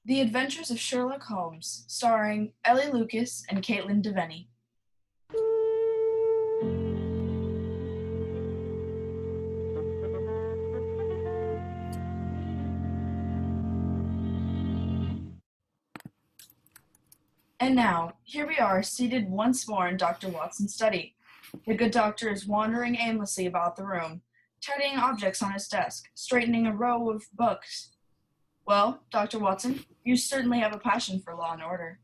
The Adventures of Sherlock Holmes, starring Ellie Lucas and Caitlin Devenney. And now, here we are, seated once more in Dr. Watson's study. The good doctor is wandering aimlessly about the room, tidying objects on his desk, straightening a row of books. Well, Dr. Watson, you certainly have a passion for law and order.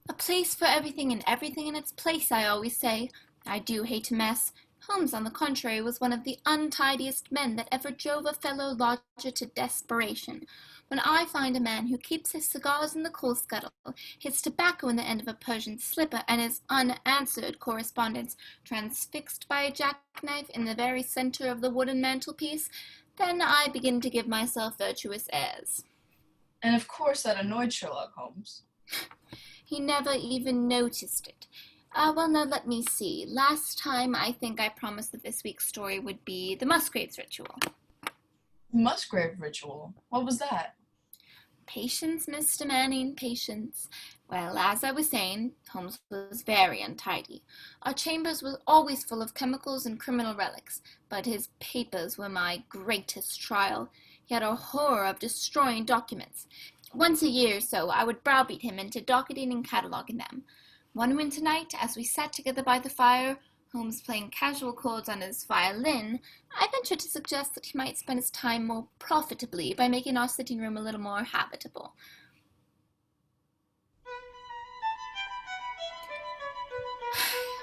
A place for everything and everything in its place, I always say. I do hate a mess. Holmes, on the contrary, was one of the untidiest men that ever drove a fellow lodger to desperation. When I find a man who keeps his cigars in the coal scuttle, his tobacco in the end of a Persian slipper, and his unanswered correspondence transfixed by a jackknife in the very centre of the wooden mantelpiece, then I begin to give myself virtuous airs. And of course that annoyed Sherlock Holmes. He never even noticed it. Well, now let me see. Last time I think I promised that this week's story would be the Musgrave's ritual. Musgrave ritual? What was that? Patience, Mr. Manning, patience. Well, as I was saying, Holmes was very untidy. Our chambers were always full of chemicals and criminal relics, but his papers were my greatest trial. He had a horror of destroying documents. Once a year or so, I would browbeat him into docketing and cataloguing them. One winter night, as we sat together by the fire, Holmes playing casual chords on his violin, I ventured to suggest that he might spend his time more profitably by making our sitting room a little more habitable.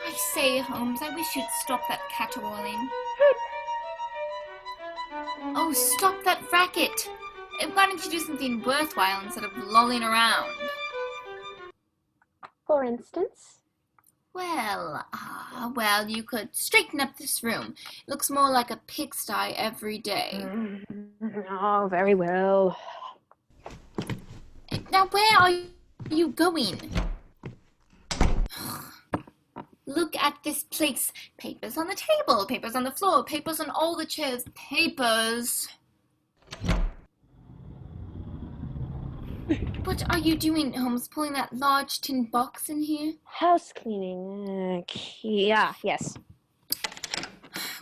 I say, Holmes, I wish you'd stop that caterwauling. Oh, stop that racket! Why don't you do something worthwhile instead of lolling around? For instance? Well, you could straighten up this room. It looks more like a pigsty every day. Oh, very well. Now, where are you going? Look at this place. Papers on the table, papers on the floor, papers on all the chairs, papers. What are you doing, Holmes, pulling that large tin box in here? House cleaning. Yes.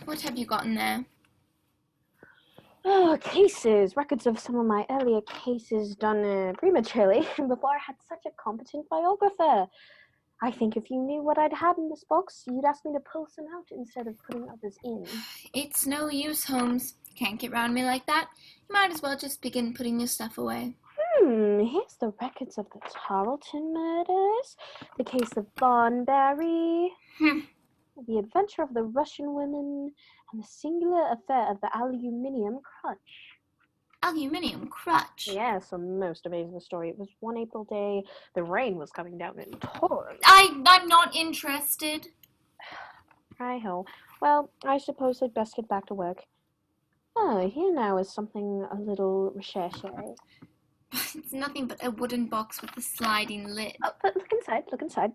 What have you got in there? Oh, cases. Records of some of my earlier cases done prematurely before I had such a competent biographer. I think if you knew what I'd had in this box, you'd ask me to pull some out instead of putting others in. It's no use, Holmes. Can't get round me like that. You might as well just begin putting your stuff away. Here's the records of the Tarleton murders, the case of Barnbury, the adventure of the Russian women, and the singular affair of the aluminium crutch. Aluminium crutch? Yes, a most amazing story. It was one April day. The rain was coming down in torrents. I'm not interested. Righto. Well, I suppose I'd best get back to work. Oh, here now is something a little recherche. It's nothing but a wooden box with a sliding lid. Oh, but look inside.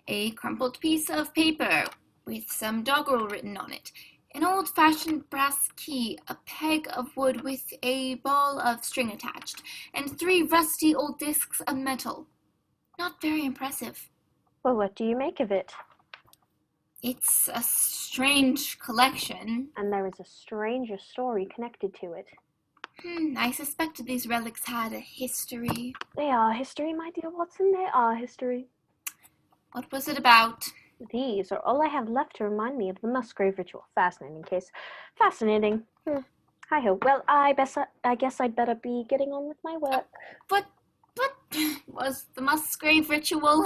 A crumpled piece of paper with some doggerel written on it. An old-fashioned brass key, a peg of wood with a ball of string attached, and 3 rusty old discs of metal. Not very impressive. Well, what do you make of it? It's a strange collection. And there is a stranger story connected to it. I suspected these relics had a history. They are history, my dear Watson. They are history. What was it about? These are all I have left to remind me of the Musgrave ritual. Fascinating case. Fascinating. Hi-ho. Well, I guess I'd better be getting on with my work. What was the Musgrave ritual?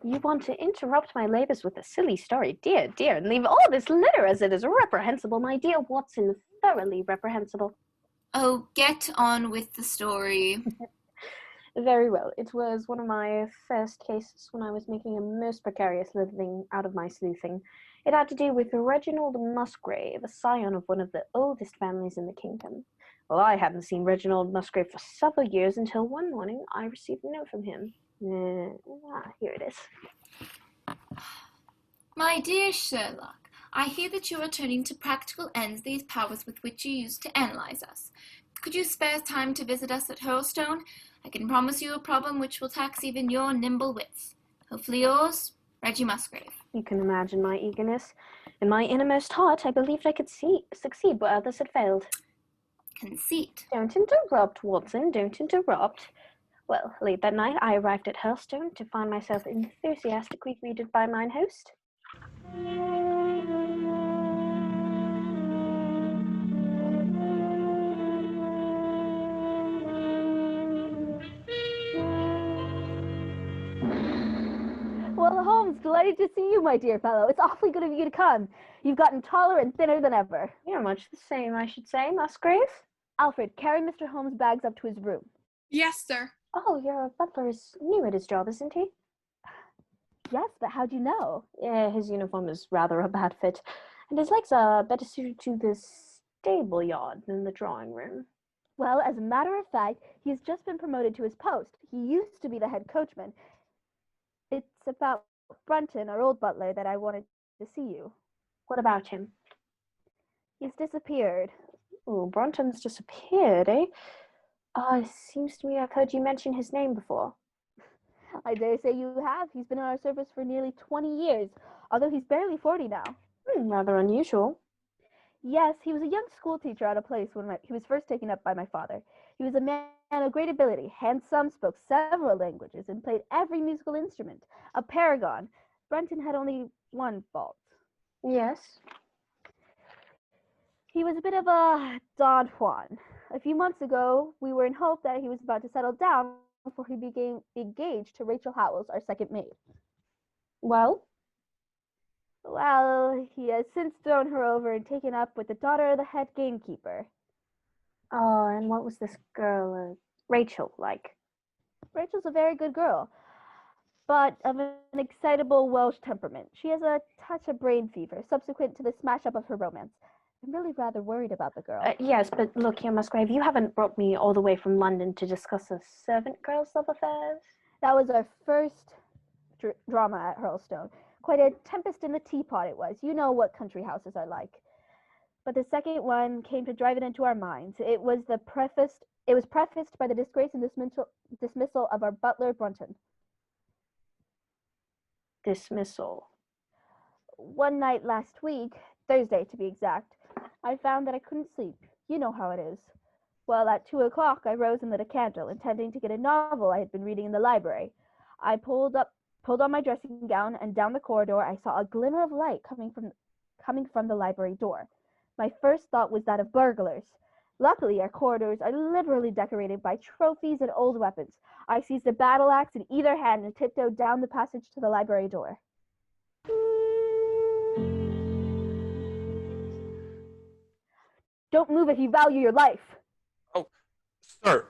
You want to interrupt my labors with a silly story, dear, and leave all this litter as it is reprehensible, my dear Watson, thoroughly reprehensible. Oh, get on with the story. Very well. It was one of my first cases when I was making a most precarious living out of my sleuthing. It had to do with Reginald Musgrave, a scion of one of the oldest families in the kingdom. Well, I hadn't seen Reginald Musgrave for several years until one morning I received a note from him. Here it is. My dear Sherlock, I hear that you are turning to practical ends these powers with which you used to analyze us. Could you spare time to visit us at Hurlstone? I can promise you a problem which will tax even your nimble wits. Hopefully yours, Reggie Musgrave. You can imagine my eagerness. In my innermost heart, I believed I could succeed where others had failed. Conceit. Don't interrupt, Watson, don't interrupt. Well, late that night, I arrived at Hurlstone to find myself enthusiastically greeted by mine host. Well, Holmes, delighted to see you, my dear fellow. It's awfully good of you to come. You've gotten taller and thinner than ever. You're much the same, I should say, Musgrave. Alfred, carry Mr. Holmes' bags up to his room. Yes, sir. Oh, your butler is new at his job, isn't he? Yes, but how'd you know? Yeah, his uniform is rather a bad fit, and his legs are better suited to the stable yard than the drawing room. Well, as a matter of fact, he has just been promoted to his post. He used to be the head coachman. It's about Brunton, our old butler, that I wanted to see you. What about him? He's disappeared. Oh, Brunton's disappeared, eh? It seems to me I've heard you mention his name before. I dare say you have. He's been in our service for nearly 20 years, although he's barely 40 now. Rather unusual. Yes, he was a young school teacher out of place when he was first taken up by my father. He was a man of great ability, handsome, spoke several languages, and played every musical instrument. A paragon. Brunton had only one fault. Yes. He was a bit of a Don Juan. A few months ago, we were in hope that he was about to settle down before he became engaged to Rachel Howells, our second maid. Well? Well, he has since thrown her over and taken up with the daughter of the head gamekeeper. Oh, and what was this girl, Rachel, like? Rachel's a very good girl, but of an excitable Welsh temperament. She has a touch of brain fever subsequent to the smash-up of her romance. I'm really rather worried about the girl. Yes, but look here, Musgrave, you haven't brought me all the way from London to discuss a servant girl's love affairs. That was our first drama at Hurlstone. Quite a tempest in the teapot it was. You know what country houses are like. But the second one came to drive it into our minds. It was prefaced by the disgrace and dismissal of our butler, Brunton. Dismissal. One night last week, Thursday to be exact, I found that I couldn't sleep. You know how it is. Well, at 2 o'clock, I rose and lit a candle, intending to get a novel I had been reading in the library. I pulled on my dressing gown, and down the corridor I saw a glimmer of light coming from the library door. My first thought was that of burglars. Luckily, our corridors are liberally decorated by trophies and old weapons. I seized a battle axe in either hand and tiptoed down the passage to the library door. Don't move if you value your life. Oh, sir.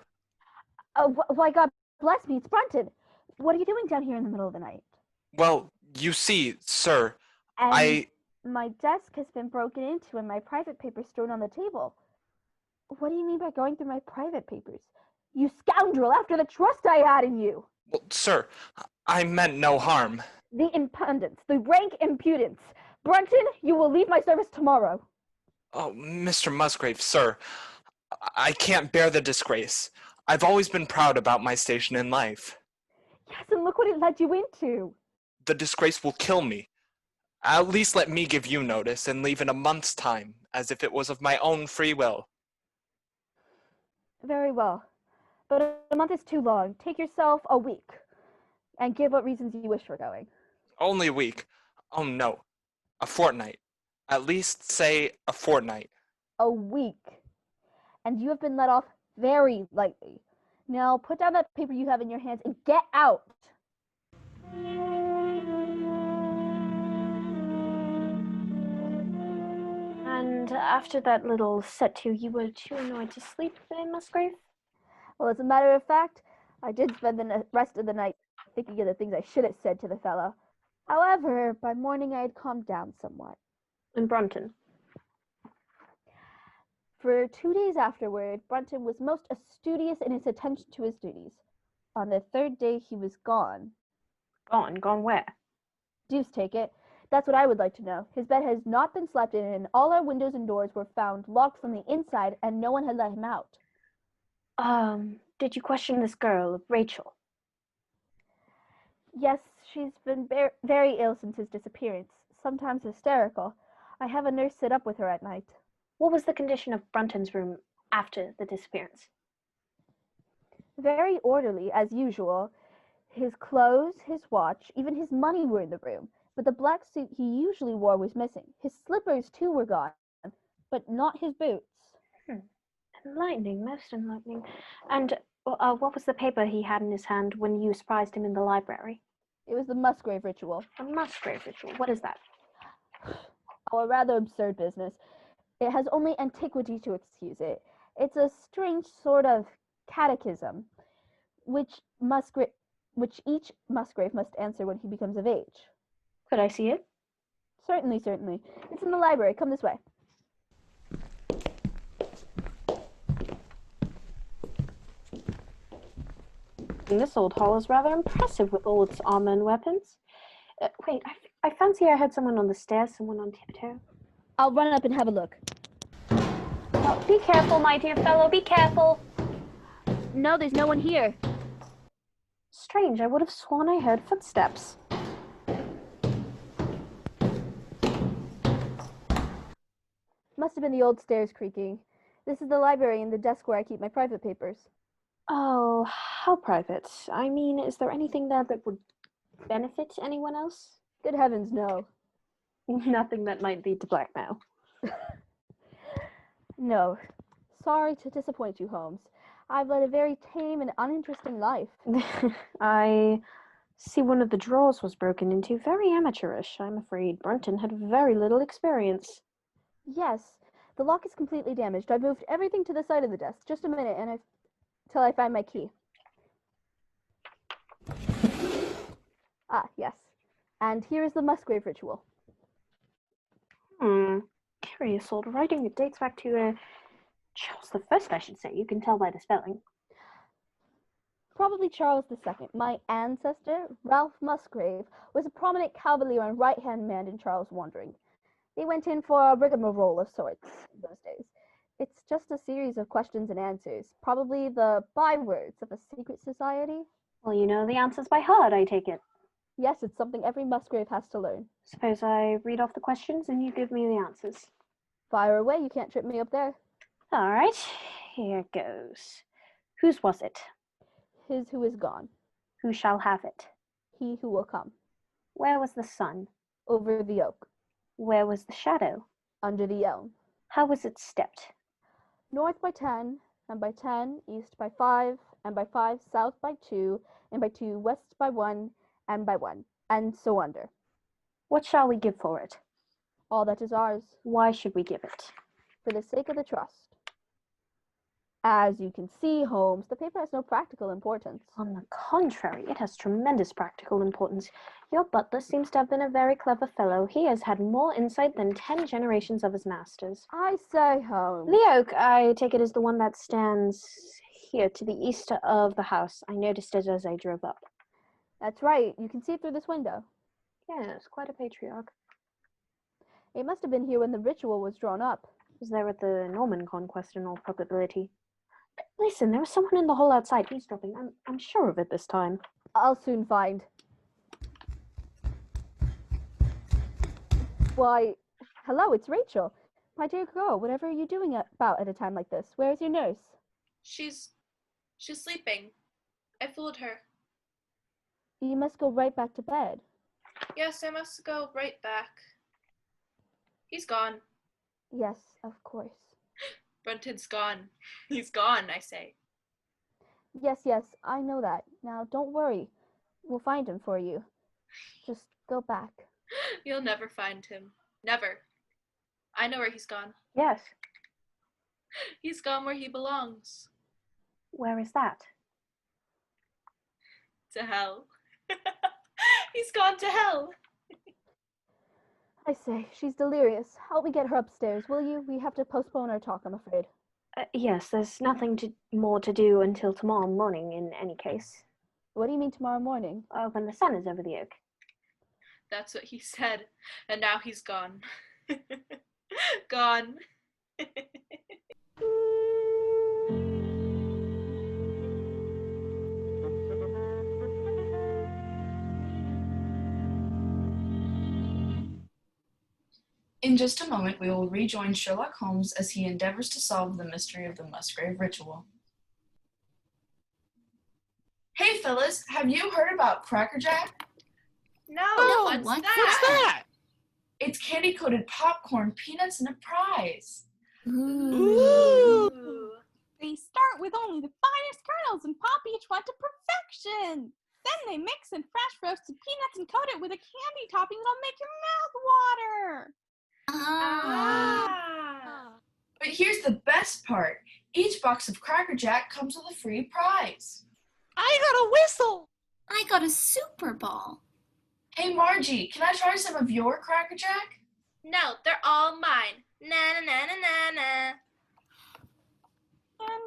Why, God bless me, it's Brunton. What are you doing down here in the middle of the night? Well, you see, sir, And my desk has been broken into and my private papers thrown on the table. What do you mean by going through my private papers? You scoundrel, after the trust I had in you! Well, sir, I meant no harm. The impudence, the rank impudence. Brunton, you will leave my service tomorrow. Oh, Mr. Musgrave, sir, I can't bear the disgrace. I've always been proud about my station in life. Yes, and look what it led you into. The disgrace will kill me. At least let me give you notice and leave in a month's time, as if it was of my own free will. Very well. But a month is too long. Take yourself a week, and give what reasons you wish for going. Only a week. Oh, no. A fortnight. At least say a fortnight. A week. And you have been let off very lightly. Now put down that paper you have in your hands and get out. And after that little set to, you were too annoyed to sleep, Musgrave? Well, as a matter of fact, I did spend the rest of the night thinking of the things I should have said to the fellow. However, by morning I had calmed down somewhat. And Brunton? For 2 days afterward, Brunton was most studious in his attention to his duties. On the third day, he was gone. Gone? Gone where? Deuce take it. That's what I would like to know. His bed has not been slept in, and all our windows and doors were found locked from the inside, and no one had let him out. Did you question this girl, Rachel? Yes, she's been very ill since his disappearance, sometimes hysterical. I have a nurse sit up with her at night. What was the condition of Brunton's room after the disappearance? Very orderly, as usual. His clothes, his watch, even his money were in the room, but the black suit he usually wore was missing. His slippers, too, were gone, but not his boots. Enlightening, most enlightening. And what was the paper he had in his hand when you surprised him in the library? It was the Musgrave ritual. A Musgrave ritual? What is that? Oh, a rather absurd business. It has only antiquity to excuse it. It's a strange sort of catechism, which each Musgrave must answer when he becomes of age. Could I see it? Certainly, certainly. It's in the library. Come this way. This old hall is rather impressive with all its armor and weapons. Wait, I fancy I heard someone on the stairs, someone on tiptoe. I'll run up and have a look. Oh, be careful, my dear fellow, be careful. No, there's no one here. Strange, I would have sworn I heard footsteps. Must have been the old stairs creaking. This is the library and the desk where I keep my private papers. Oh, how private. I mean, is there anything there that would benefit anyone else? Good heavens, no. Nothing that might lead to blackmail. No. Sorry to disappoint you, Holmes. I've led a very tame and uninteresting life. I see one of the drawers was broken into. Very amateurish. I'm afraid Brunton had very little experience. Yes, the lock is completely damaged. I've moved everything to the side of the desk. Just a minute, till I find my key. Ah, yes. And here is the Musgrave ritual. Curious old writing. It dates back to Charles I, I should say. You can tell by the spelling. Probably Charles II. My ancestor, Ralph Musgrave, was a prominent cavalier and right-hand man in Charles' wandering. They went in for a rigmarole of sorts in those days. It's just a series of questions and answers, probably the bywords of a secret society. Well, you know the answers by heart, I take it. Yes, it's something every Musgrave has to learn. Suppose I read off the questions and you give me the answers. Fire away, you can't trip me up there. All right, here goes. Whose was it? His who is gone. Who shall have it? He who will come. Where was the sun? Over the oak. Where was the shadow? Under the elm. How was it stepped? North by 10, and by 10, east by 5, and by 5, south by 2, and by 2, west by 1, and by 1, and so under. What shall we give for it? All that is ours. Why should we give it? For the sake of the trust. As you can see, Holmes, the paper has no practical importance. On the contrary, it has tremendous practical importance. Your butler seems to have been a very clever fellow. He has had more insight than 10 generations of his masters. I say, Holmes. The oak, I take it, is the one that stands here to the east of the house. I noticed it as I drove up. That's right. You can see it through this window. Yes, quite a patriarch. It must have been here when the ritual was drawn up. Was there at the Norman conquest in all probability. Listen, there was someone in the hall outside eavesdropping. I'm sure of it this time. I'll soon find. Why, hello, it's Rachel. My dear girl, whatever are you doing about at a time like this? Where is your nurse? She's sleeping. I fooled her. You must go right back to bed. Yes, I must go right back. He's gone. Yes, of course. Brunton's gone. He's gone, I say. Yes, I know that. Now, don't worry. We'll find him for you. Just go back. You'll never find him. Never. I know where he's gone. Yes. He's gone where he belongs. Where is that? To hell. He's gone to hell. I say, she's delirious. Help me get her upstairs, will you? We have to postpone our talk, I'm afraid. Yes, there's nothing more to do until tomorrow morning in any case. What do you mean tomorrow morning? When the sun is over the oak. That's what he said, and now he's gone. Gone. In just a moment, we will rejoin Sherlock Holmes as he endeavors to solve the mystery of the Musgrave ritual. Hey fellas, have you heard about Cracker Jack? No, what's What's that? It's candy-coated popcorn, peanuts, and a prize. Ooh. Ooh. They start with only the finest kernels and pop each one to perfection. Then they mix in fresh roasted peanuts and coat it with a candy topping that'll make your mouth water. Ah. But here's the best part. Each box of Cracker Jack comes with a free prize. I got a whistle. I got a super ball. Hey Margie, can I try some of your Cracker Jack? No, they're all mine. Na na na na na na.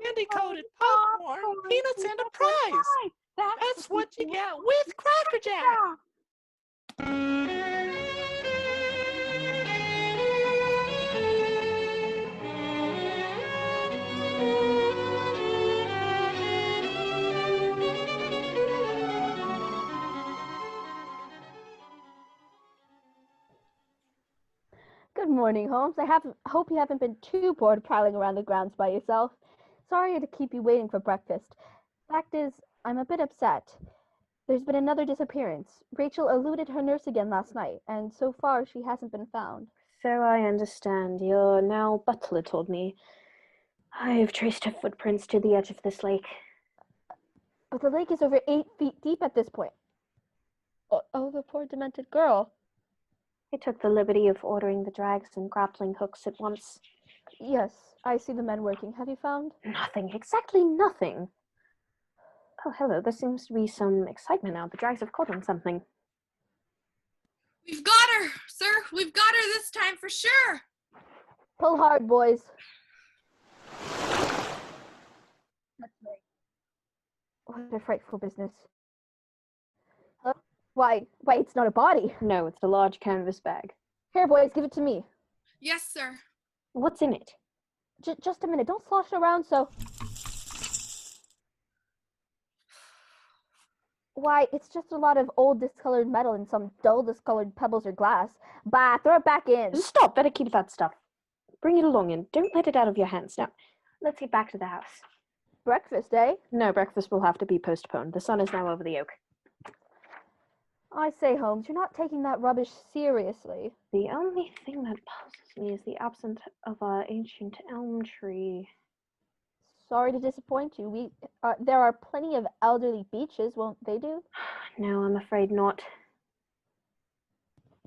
Candy-coated popcorn, peanuts, and a prize. That's what you get with Cracker Jack. Good morning, Holmes. Hope you haven't been too bored prowling around the grounds by yourself. Sorry to keep you waiting for breakfast. Fact is, I'm a bit upset. There's been another disappearance. Rachel eluded her nurse again last night, and so far she hasn't been found. So I understand. Your now butler told me. I've traced her footprints to the edge of this lake. But the lake is over 8 feet deep at this point. Oh, the poor demented girl. I took the liberty of ordering the drags and grappling hooks at once. Yes, I see the men working. Have you found? Nothing. Exactly nothing. Oh, hello. There seems to be some excitement now. The drags have caught on something. We've got her, sir. We've got her this time for sure. Pull hard, boys. What a frightful business. Huh? Why, it's not a body. No, it's a large canvas bag. Here, boys, give it to me. Yes, sir. What's in it? Just a minute. Don't slosh around so... Why, it's just a lot of old discolored metal and some dull discolored pebbles or glass. Bah, throw it back in. Stop. Better keep that stuff. Bring it along and don't let it out of your hands. Now, let's get back to the house. Breakfast, eh? No, breakfast will have to be postponed. The sun is now over the oak. I say, Holmes, you're not taking that rubbish seriously. The only thing that puzzles me is the absence of our ancient elm tree. Sorry to disappoint you. There are plenty of elderly beeches, won't they do? No, I'm afraid not.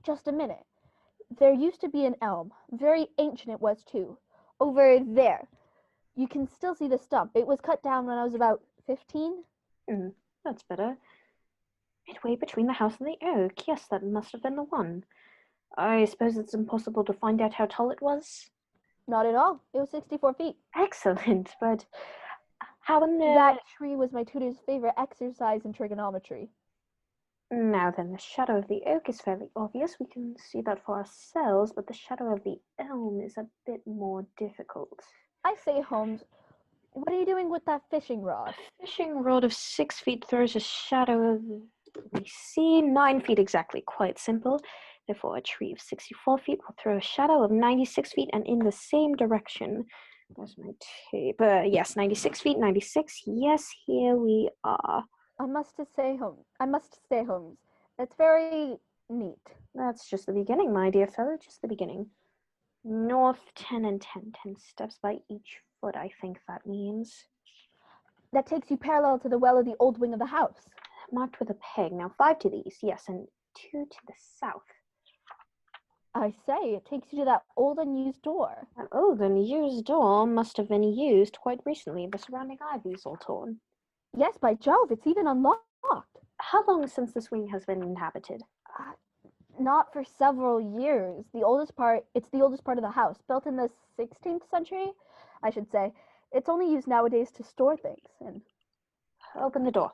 Just a minute. There used to be an elm. Very ancient it was, too. Over there. You can still see the stump. It was cut down when I was about 15. That's better. Midway between the house and the oak. Yes, that must have been the one. I suppose it's impossible to find out how tall it was? Not at all. It was 64 feet. Excellent, but how in the... That tree was my tutor's favorite exercise in trigonometry. Now then, the shadow of the oak is fairly obvious. We can see that for ourselves, but the shadow of the elm is a bit more difficult. I say, Holmes, what are you doing with that fishing rod? A fishing rod of 6 feet throws a shadow of, we see, 9 feet exactly. Quite simple. Therefore, a tree of 64 feet will throw a shadow of 96 feet and in the same direction. There's my tape. Yes, 96 feet, 96. Yes, here we are. I must say, Holmes, that's very neat. That's just the beginning, my dear fellow, just the beginning. North 10 and 10. 10 steps by each foot, I think that means. That takes you parallel to the well of the old wing of the house. Marked with a peg. Now 5 to the east, yes, and 2 to the south. I say, it takes you to that old unused door. That old unused door must have been used quite recently. The surrounding ivy is all torn. Yes, by Jove, it's even unlocked. How long since this wing has been inhabited? Not for several years. It's the oldest part of the house, built in the 16th century, I should say. It's only used nowadays to store things. And open the door.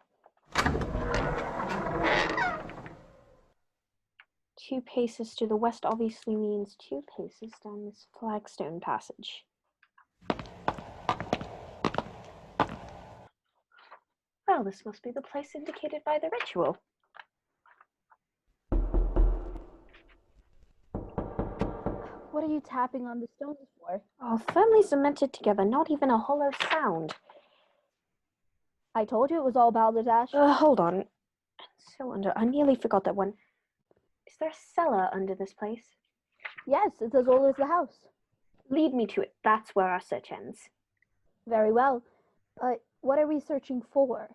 2 paces to the west obviously means 2 paces down this flagstone passage. Well, this must be the place indicated by the ritual. What are you tapping on the stones for? Oh, firmly cemented together, not even a hollow sound. I told you it was all balderdash. Hold on. I nearly forgot that one. Is there a cellar under this place? Yes, it's as old as the house. Lead me to it. That's where our search ends. Very well. But what are we searching for?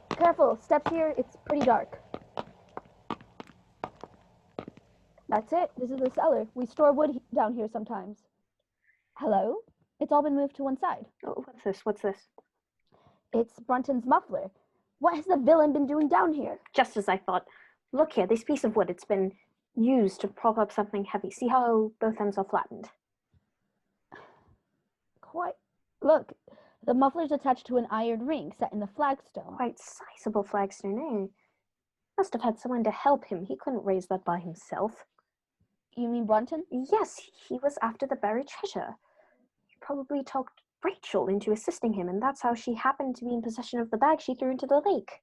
Careful, steps here, it's pretty dark. That's it, this is the cellar. We store wood down here sometimes. Hello? It's all been moved to one side. Oh, what's this? It's Brunton's muffler. What has the villain been doing down here? Just as I thought. Look here, this piece of wood, it's been used to prop up something heavy. See how both ends are flattened? Quite. Look, the muffler's attached to an iron ring set in the flagstone. Quite sizable flagstone, eh? Must have had someone to help him. He couldn't raise that by himself. You mean Brunton? Yes, he was after the buried treasure. He probably talked Rachel into assisting him, and that's how she happened to be in possession of the bag she threw into the lake.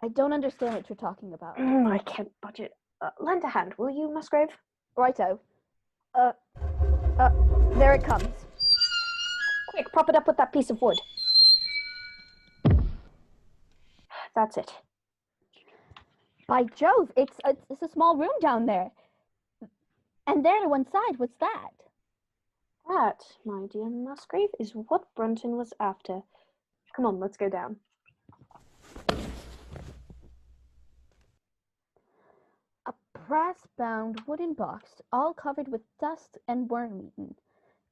I don't understand what you're talking about. I can't budget. Lend a hand, will you, Musgrave? Righto. There it comes. Quick, prop it up with that piece of wood. That's it. By Jove, it's a small room down there. And there to one side, what's that? That, my dear Musgrave, is what Brunton was after. Come on, let's go down. A brass-bound wooden box, all covered with dust and worm-eaten.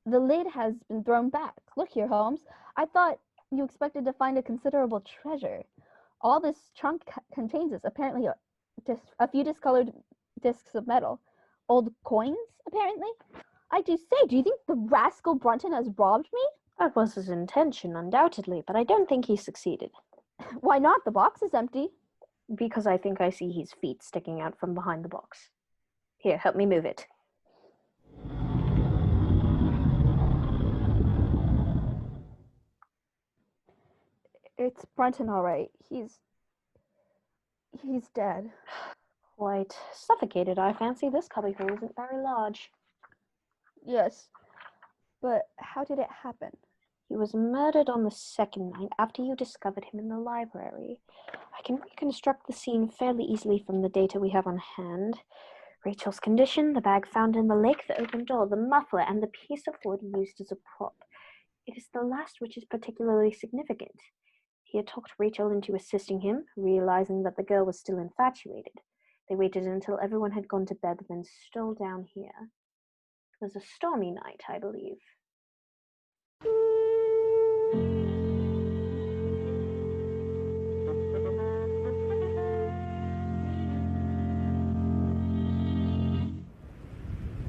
The lid has been thrown back. Look here, Holmes. I thought you expected to find a considerable treasure. All this trunk contains is apparently a few discolored discs of metal. Old coins, apparently? I do say, do you think the rascal Brunton has robbed me? That was his intention, undoubtedly, but I don't think he succeeded. Why not? The box is empty. Because I think I see his feet sticking out from behind the box. Here, help me move it. It's Brunton, all right. He's dead. Quite suffocated, I fancy. This cubbyhole isn't very large. Yes, but how did it happen? He was murdered on the second night after you discovered him in the library. I can reconstruct the scene fairly easily from the data we have on hand. Rachel's condition, the bag found in the lake, the open door, the muffler, and the piece of wood used as a prop. It is the last which is particularly significant. He had talked Rachel into assisting him, realizing that the girl was still infatuated. They waited until everyone had gone to bed, then stole down here. It was a stormy night, I believe.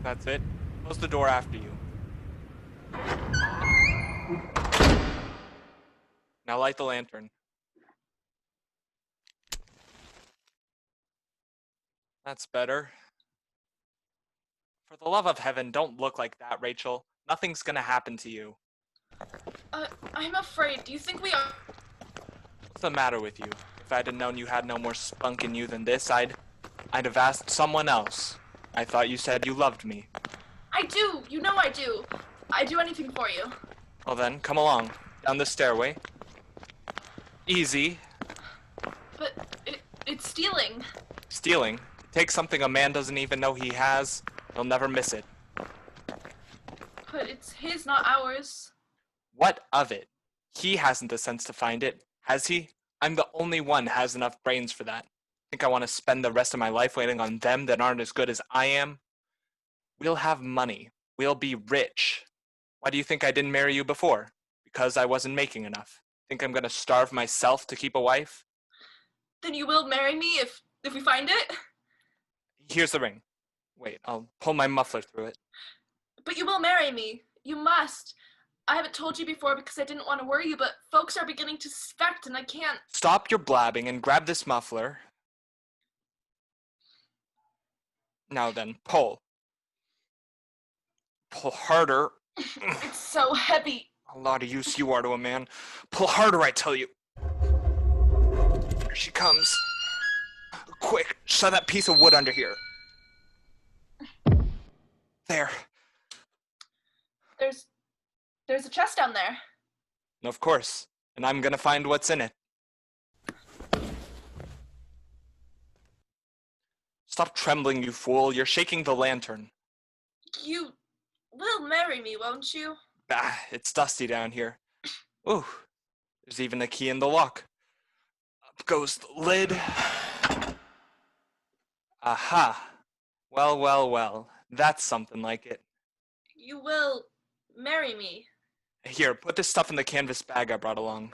That's it. Close the door after you. Now light the lantern. That's better. For the love of heaven, don't look like that, Rachel. Nothing's gonna happen to you. I'm afraid. Do you think we are? What's the matter with you? If I'd have known you had no more spunk in you than this, I'd have asked someone else. I thought you said you loved me. I do. You know I do. I'd do anything for you. Well then, come along. Down the stairway. Easy. But it's stealing. Stealing? Take something a man doesn't even know he has, he'll never miss it. But it's his, not ours. What of it? He hasn't the sense to find it, has he? I'm the only one has enough brains for that. Think I want to spend the rest of my life waiting on them that aren't as good as I am? We'll have money. We'll be rich. Why do you think I didn't marry you before? Because I wasn't making enough. Think I'm gonna starve myself to keep a wife? Then you will marry me if we find it? Here's the ring. Wait, I'll pull my muffler through it. But you will marry me. You must. I haven't told you before because I didn't want to worry you, but folks are beginning to suspect and I can't. Stop your blabbing and grab this muffler. Now then, pull. Pull harder. It's so heavy. A lot of use you are to a man. Pull harder, I tell you. Here she comes. Quick, shove that piece of wood under here. There. There's a chest down there. Of course. And I'm gonna find what's in it. Stop trembling, you fool. You're shaking the lantern. You will marry me, won't you? Ah, it's dusty down here. Ooh, there's even a key in the lock. Up goes the lid. Aha. Well, well, well. That's something like it. You will marry me. Here, put this stuff in the canvas bag I brought along.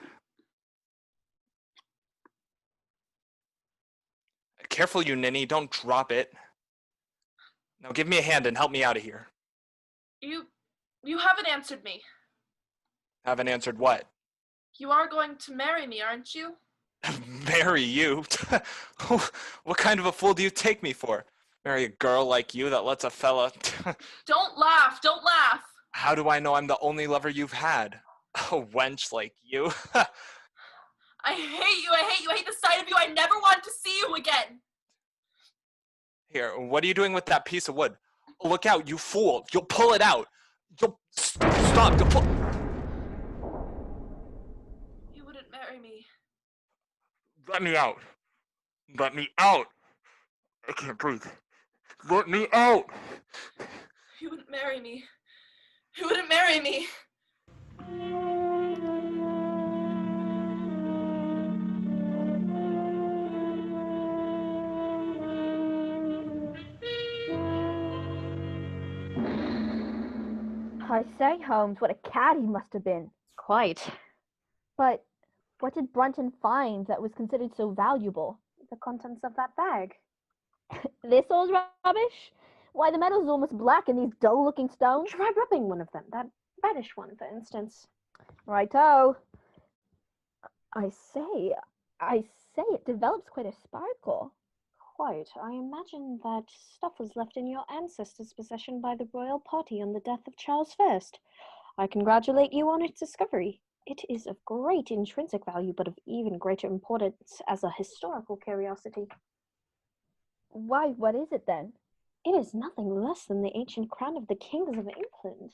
Careful, you ninny. Don't drop it. Now give me a hand and help me out of here. You haven't answered me. Haven't answered what? You are going to marry me, aren't you? Marry you? What kind of a fool do you take me for? Marry a girl like you that lets a fella... Don't laugh! Don't laugh! How do I know I'm the only lover you've had? A wench like you? I hate you! I hate you! I hate the sight of you! I never want to see you again! Here, what are you doing with that piece of wood? Look out, you fool! You'll pull it out! You'll... Stop! You'll pull... You wouldn't marry me. Let me out! Let me out! I can't breathe. Let me out! You wouldn't marry me. You wouldn't marry me. I say, Holmes, what a cad he must have been. Quite. But what did Brunton find that was considered so valuable? The contents of that bag. This old rubbish? Why, the metal's almost black in these dull-looking stones. Try rubbing one of them. That reddish one, for instance. Righto. I say, it develops quite a sparkle. Quite. I imagine that stuff was left in your ancestors' possession by the royal party on the death of Charles I. I congratulate you on its discovery. It is of great intrinsic value, but of even greater importance as a historical curiosity. Why, what is it then? It is nothing less than the ancient crown of the kings of England.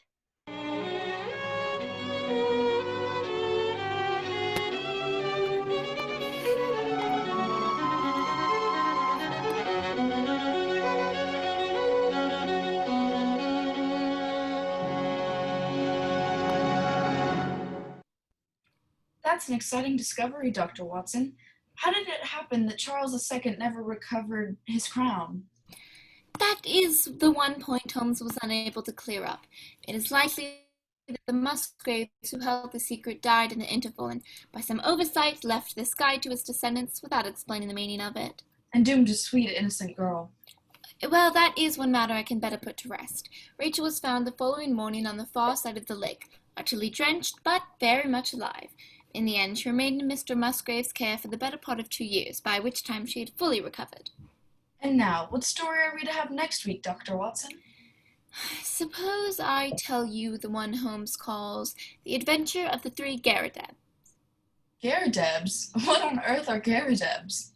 That's an exciting discovery, Dr. Watson. How did it happen that Charles II never recovered his crown? That is the one point Holmes was unable to clear up. It is likely that the Musgraves who held the secret died in the interval and, by some oversight, left this guide to his descendants without explaining the meaning of it. And doomed a sweet, innocent girl. Well, that is one matter I can better put to rest. Rachel was found the following morning on the far side of the lake, utterly drenched, but very much alive. In the end, she remained in Mr. Musgrave's care for the better part of 2 years, by which time she had fully recovered. And now, what story are we to have next week, Dr. Watson? Suppose I tell you the one Holmes calls The Adventure of the Three Garridebs. Garridebs? What on earth are Garridebs?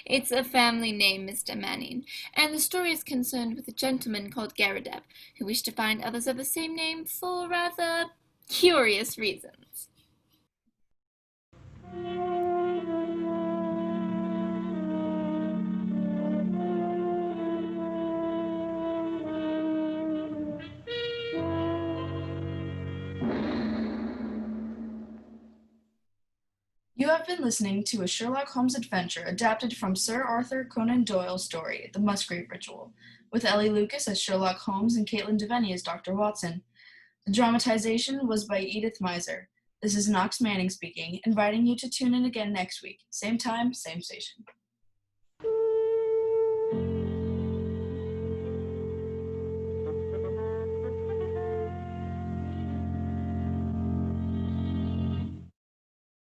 It's a family name, Mr. Manning, and the story is concerned with a gentleman called Garrideb, who wished to find others of the same name for rather curious reasons. You have been listening to a Sherlock Holmes adventure adapted from Sir Arthur Conan Doyle's story, The Musgrave Ritual, with Ellie Lucas as Sherlock Holmes and Caitlin Devenney as Dr. Watson. The dramatization was by Edith Miser. This is Knox Manning speaking, inviting you to tune in again next week. Same time, same station.